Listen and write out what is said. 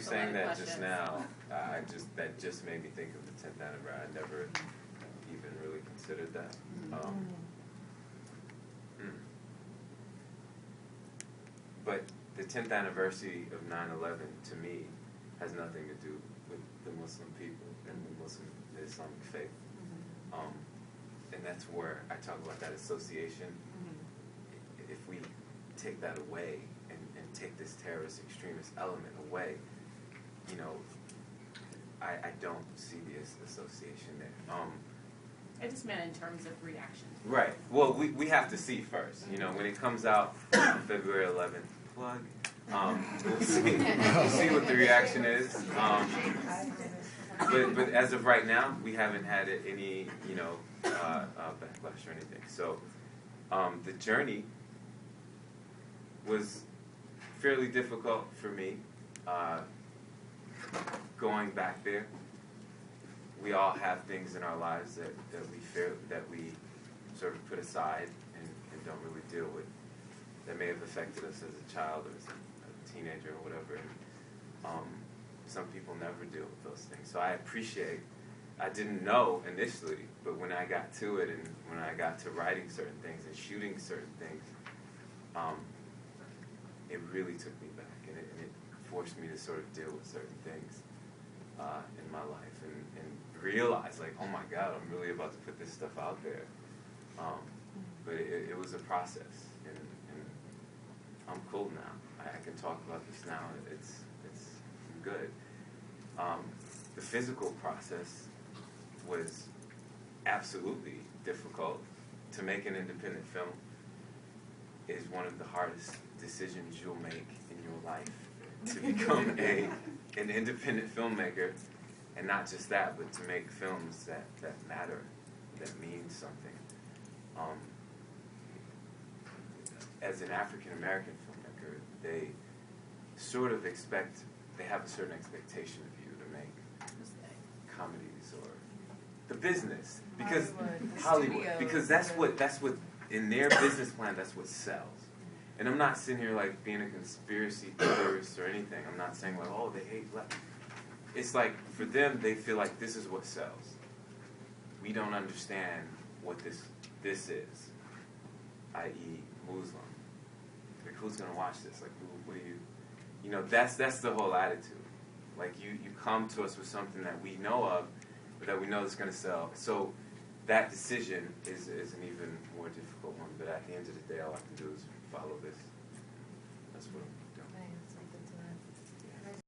saying that just now, that just made me think of the 10th anniversary. I never even really considered that. But the 10th anniversary of 9/11 to me has nothing to do with the Muslim people and the Islamic faith. And that's where I talk about that association. If we take that away and take this terrorist extremist element away, you know, I don't see the association there. I just meant in terms of reaction. Right. Well, we have to see first. You know, when it comes out on February 11th, plug. We'll see what the reaction is. But as of right now, we haven't had any, you know, backlash or anything. So the journey was fairly difficult for me. Going back there, we all have things in our lives that we feel that we sort of put aside and don't really deal with, that may have affected us as a child or as a teenager or whatever. And, some people never deal with those things. So I didn't know initially, but when I got to it and when I got to writing certain things and shooting certain things, it really took me back, and it forced me to sort of deal with certain things in my life and realize, like, oh my God, I'm really about to put this stuff out there. But it was a process, and I'm cool now. I can talk about this now. It's good. The physical process was absolutely difficult. To make an independent film is one of the hardest decisions you'll make in your life. To become an independent filmmaker, and not just that, but to make films that matter, that mean something. As an African American filmmaker, they sort of they have a certain expectation of you to make comedies or the business, because Hollywood, because that's what in their business plan, that's what sells. And I'm not sitting here like being a conspiracy theorist or anything. I'm not saying like, oh, they hate black. It's like, for them, they feel like this is what sells. We don't understand what this is, i.e. Mooz-Lum. Like, who's gonna watch this? Like, what do you know, that's the whole attitude. Like, you come to us with something that we know of, but that we know is going to sell. So that decision is an even more difficult one. But at the end of the day, all I can do is follow this. That's what I'm